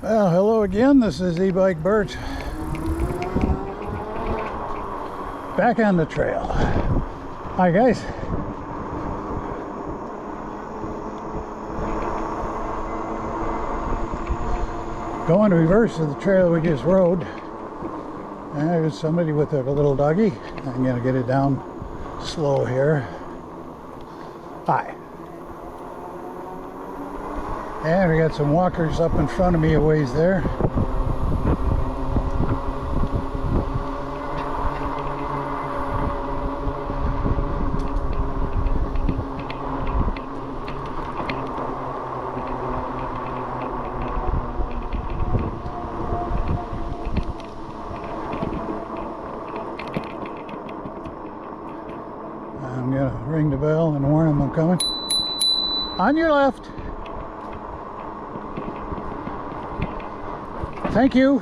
Well, hello again. This is eBike Bert. Back on the trail. Hi guys. Going reverse of the trail we just rode. And there's somebody with a little doggy. I'm gonna get it down slow here. Hi. And we got some walkers up in front of me a ways there. I'm gonna ring the bell and warn them I'm coming. On your left. Thank you.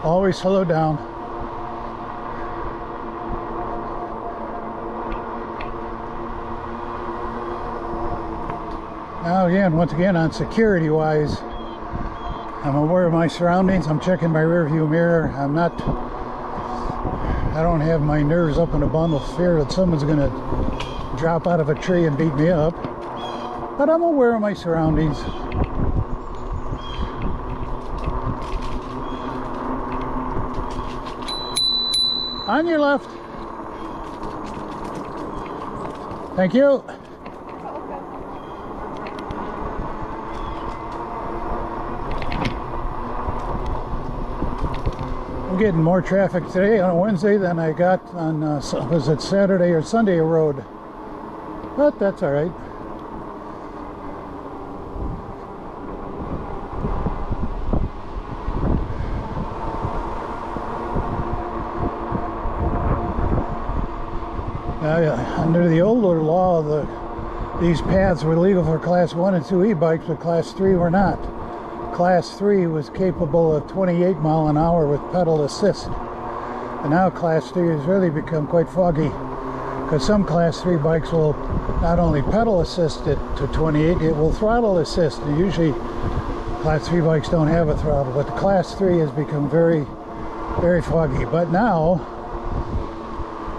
Always slow down. Now again, once again, on security wise, I'm aware of my surroundings. I'm checking my rear view mirror. I don't have my nerves up in a bundle of fear that someone's gonna drop out of a tree and beat me up, but I'm aware of my surroundings. On your left. Thank you. I'm getting more traffic today on Wednesday than I got on was it Saturday or Sunday road. But that's all right. Under the older law, these paths were legal for Class 1 and 2 e-bikes, but Class 3 were not. Class 3 was capable of 28 mile an hour with pedal assist. And now Class 3 has really become quite foggy, because some Class 3 bikes will not only pedal assist it to 28, it will throttle assist. And usually Class 3 bikes don't have a throttle, but the Class 3 has become very, very foggy. But now,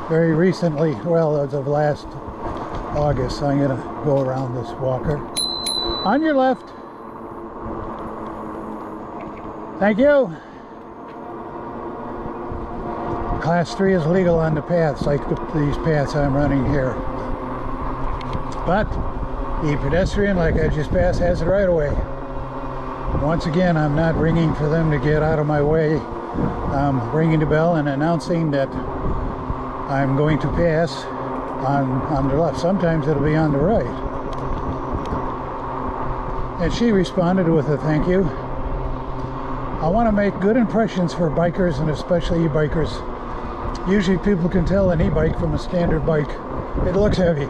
very recently, well, as of last August, I'm going to go around this walker. On your left. Thank you. Class 3 is legal on the paths, like these paths I'm running here. But the pedestrian, like I just passed, has it right away. Once again, I'm not ringing for them to get out of my way. I'm ringing the bell and announcing that I'm going to pass on the left. Sometimes it'll be on the right. And she responded with a thank you. I want to make good impressions for bikers, and especially e-bikers. Usually people can tell an e-bike from a standard bike. It looks heavy.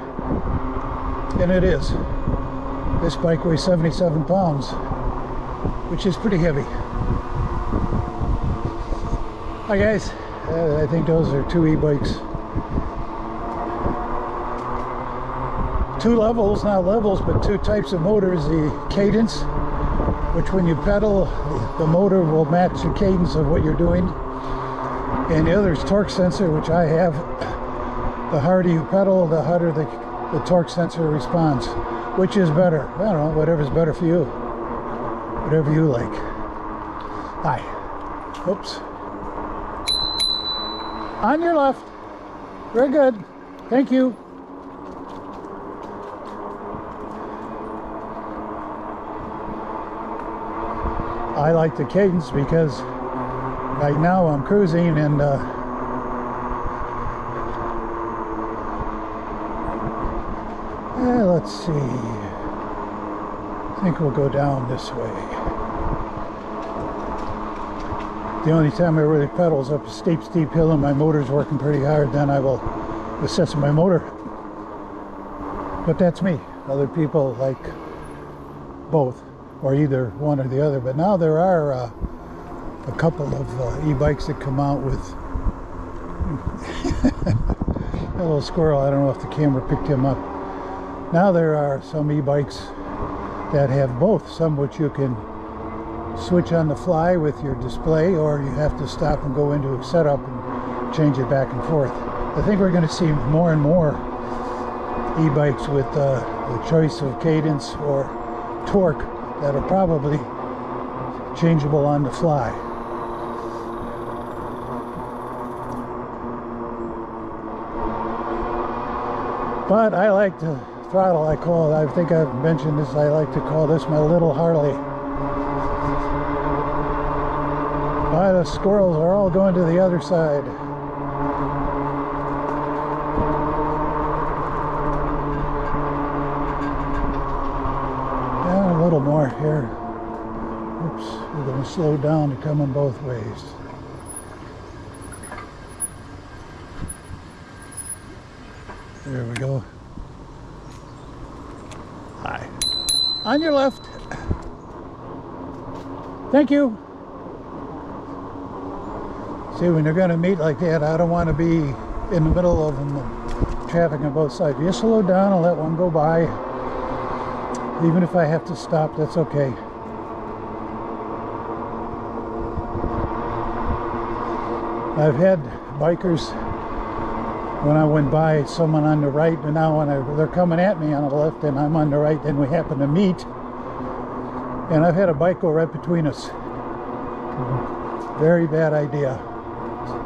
And it is. This bike weighs 77 pounds, which is pretty heavy. Hi guys. I think those are two e-bikes. Two levels, not levels, but two types of motors. The cadence, which when you pedal, the motor will match the cadence of what you're doing. And the other is torque sensor, which I have. The harder you pedal, the harder the torque sensor responds. Which is better? I don't know, whatever's better for you. Whatever you like. Hi. Oops. On your left. Very good. Thank you. I like the cadence because right now I'm cruising and let's see. I think we'll go down this way. The only time I really pedal is up a steep hill and my motor's working pretty hard, then I will assess my motor. But that's me. Other people like both, or either one or the other. But now there are a couple of e-bikes that come out with A little squirrel. I don't know if the camera picked him up. Now there are some e-bikes that have both, some which you can switch on the fly with your display, or you have to stop and go into a setup and change it back and forth. I think we're going to see more and more e-bikes with the choice of cadence or torque that are probably changeable on the fly. But I like the throttle. I think I've mentioned this, I like to call this my little Harley. But the squirrels are all going to the other side. Yeah, a little more here. Oops, we're going to slow down to come in both ways. There we go. Hi. On your left. Thank you. See, when they're going to meet like that, I don't want to be in the middle of them, traffic on both sides. Just slow down and let one go by. Even if I have to stop, that's okay. I've had bikers, when I went by, someone on the right, and now when they're coming at me on the left and I'm on the right, then we happen to meet. And I've had a bike go right between us. Very bad idea.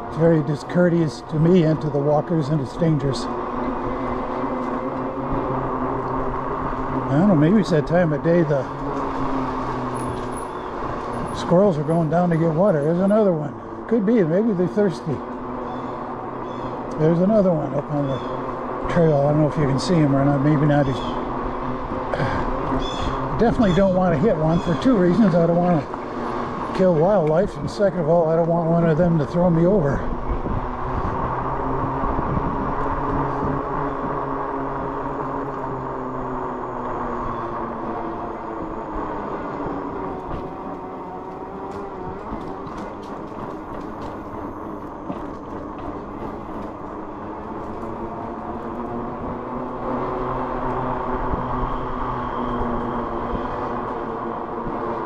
It's very discourteous to me and to the walkers and the strangers. I don't know, maybe it's that time of day the squirrels are going down to get water. There's another one. Could be, maybe they're thirsty. There's another one up on the trail. I don't know if you can see him or not. Maybe not. Definitely don't want to hit one for two reasons. I don't want to kill wildlife, and second of all, I don't want one of them to throw me over.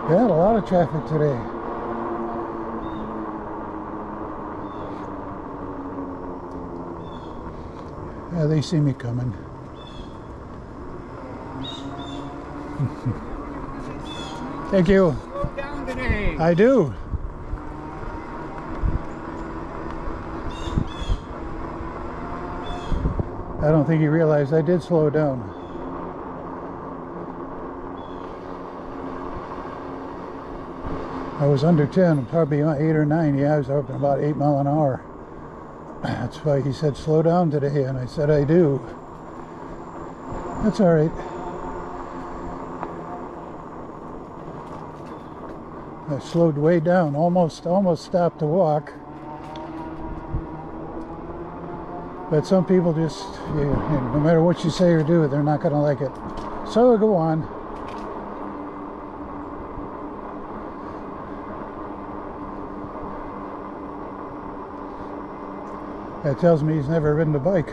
We had a lot of traffic today. Yeah, they see me coming. Thank you. Slow down today. I do. I don't think you realized I did slow down. I was under 10, probably 8 or 9. Yeah, I was up at about 8 miles an hour. That's why he said slow down today, and I said I do. That's all right. I slowed way down, almost stopped to walk. But some people just, no matter what you say or do, they're not going to like it. So go on. That tells me he's never ridden a bike.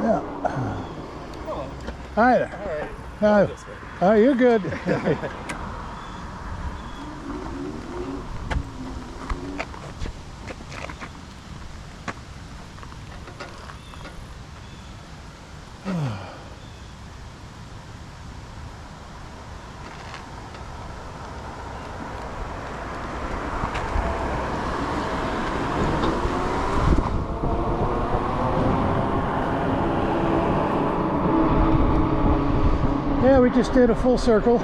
Yeah. Oh, Hi. all right. This way. Oh, you're good. Yeah, we just did a full circle.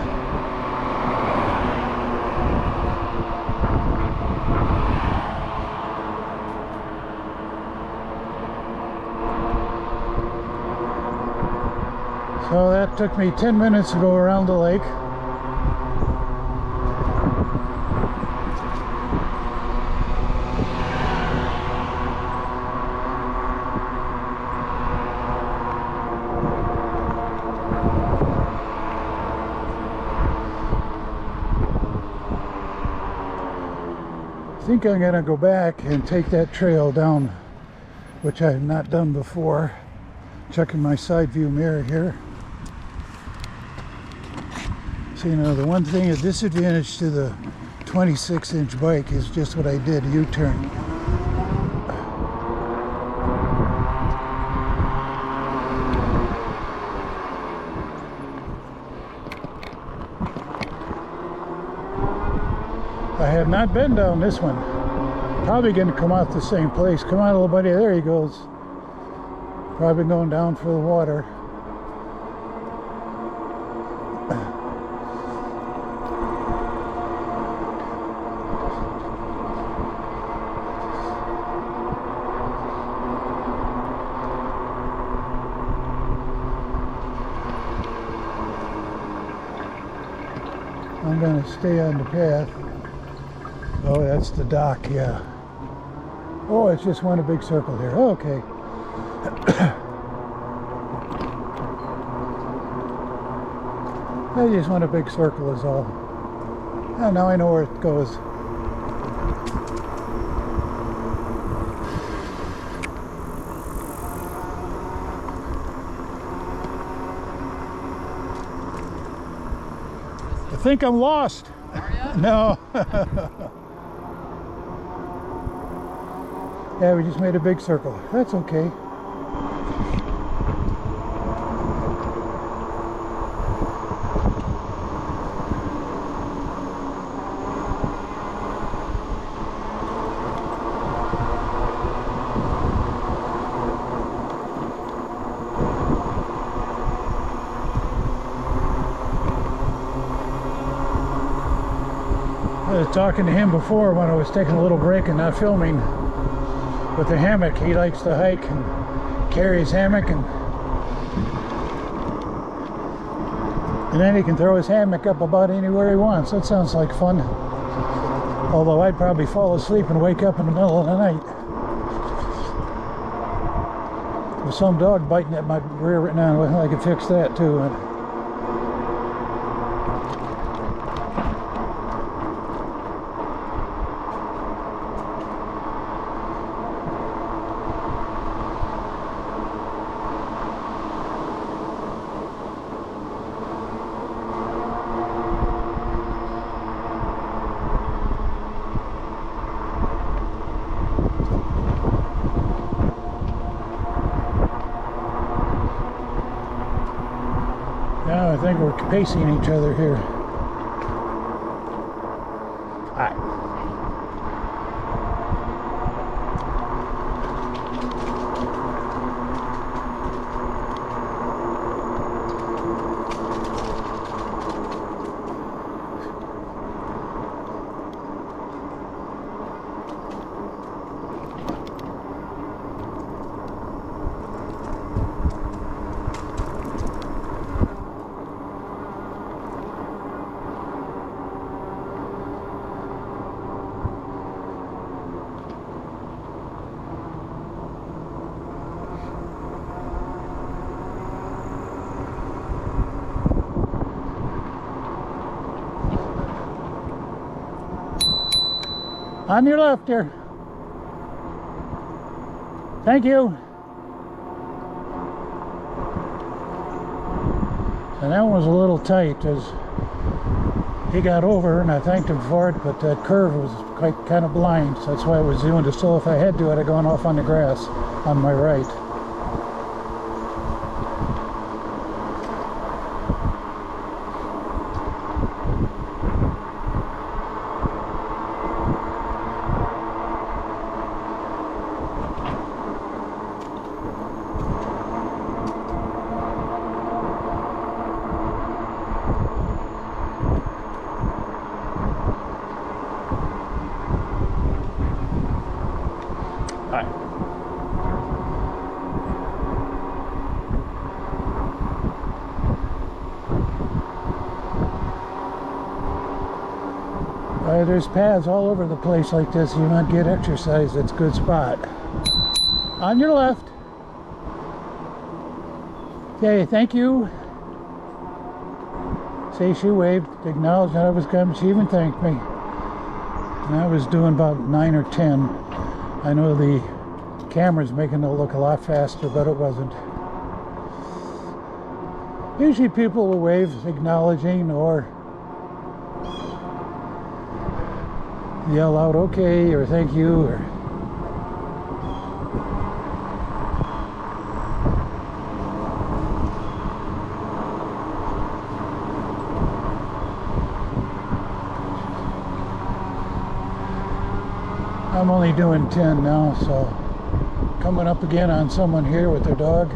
So that took me 10 minutes to go around the lake. I think I'm going to go back and take that trail down, which I have not done before. Checking my side view mirror here. So, you know, the one thing, a disadvantage to the 26-inch bike is just what I did, U-turn. I have not been down this one. Probably going to come out the same place. Come on, little buddy. There he goes. Probably going down for the water. I'm going to stay on the path. Oh, that's the dock, yeah. Oh, it's just one big circle here. Okay. I just want a big circle is all. Oh, now I know where it goes. I think I'm lost. Are ya? No. Yeah, we just made a big circle. That's okay. I was talking to him before when I was taking a little break and not filming with the hammock. He likes to hike and carry his hammock, and then he can throw his hammock up about anywhere he wants. That sounds like fun. Although I'd probably fall asleep and wake up in the middle of the night. With some dog biting at my rear right now, I could fix that too. Now I think we're pacing each other here. Hi. On your left here. Thank you. And that one was a little tight as he got over, and I thanked him for it, but that curve was quite kind of blind, so that's why I was doing it. So if I had to, I'd have gone off on the grass on my right. Hi. There's paths all over the place like this. You might get exercise. It's a good spot. On your left. Okay, thank you. See, she waved, acknowledged that I was coming. She even thanked me. And I was doing about 9 or 10. I know the camera's making it look a lot faster, but it wasn't. Usually people will wave acknowledging or yell out okay or thank you or I'm only doing 10 now, so coming up again on someone here with their dog.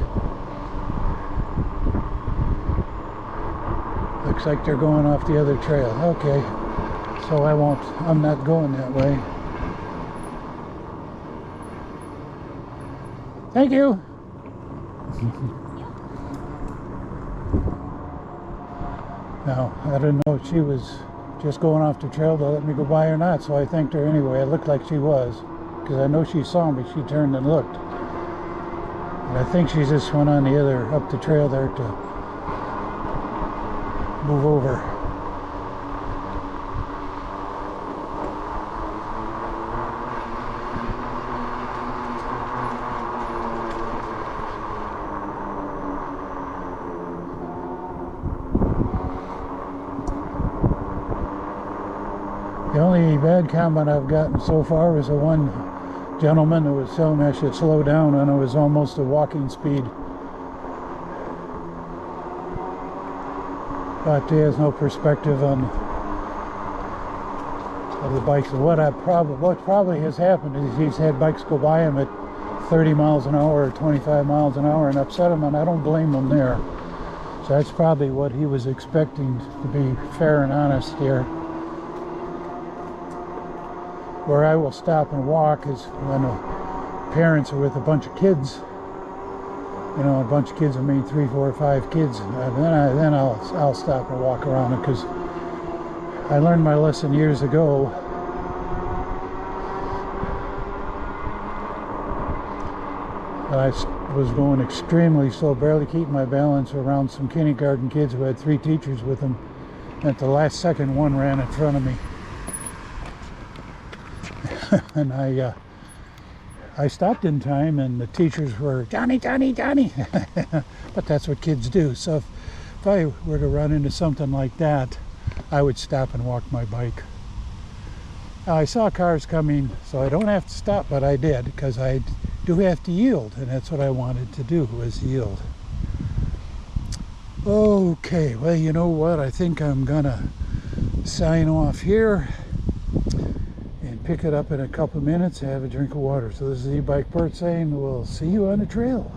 Looks like they're going off the other trail. Okay, so I'm not going that way. Thank you. Now, I didn't know if she was just going off the trail to let me go by or not, so I thanked her anyway. It looked like she was, because I know she saw me. She turned and looked. And I think she just went on the other, up the trail there to move over. The only bad comment I've gotten so far was the one gentleman who was telling me I should slow down when I was almost at walking speed. But he has no perspective on of the bikes. And what probably has happened is he's had bikes go by him at 30 miles an hour or 25 miles an hour and upset him, and I don't blame him there. So that's probably what he was expecting, to be fair and honest here. Where I will stop and walk is when parents are with a bunch of kids. You know, a bunch of kids, I mean 3, 4, 5 kids. Then I'll stop and walk around it, because I learned my lesson years ago. I was going extremely slow, barely keeping my balance around some kindergarten kids who had 3 teachers with them. And at the last second, one ran in front of me. And I stopped in time, and the teachers were, Johnny, Johnny, Johnny. But that's what kids do. So if I were to run into something like that, I would stop and walk my bike. Now, I saw cars coming, so I don't have to stop, but I did, because I do have to yield, and that's what I wanted to do, was yield. Okay, well, you know what? I think I'm gonna sign off here and pick it up in a couple minutes and have a drink of water. So this is eBike Bert saying, we'll see you on the trail.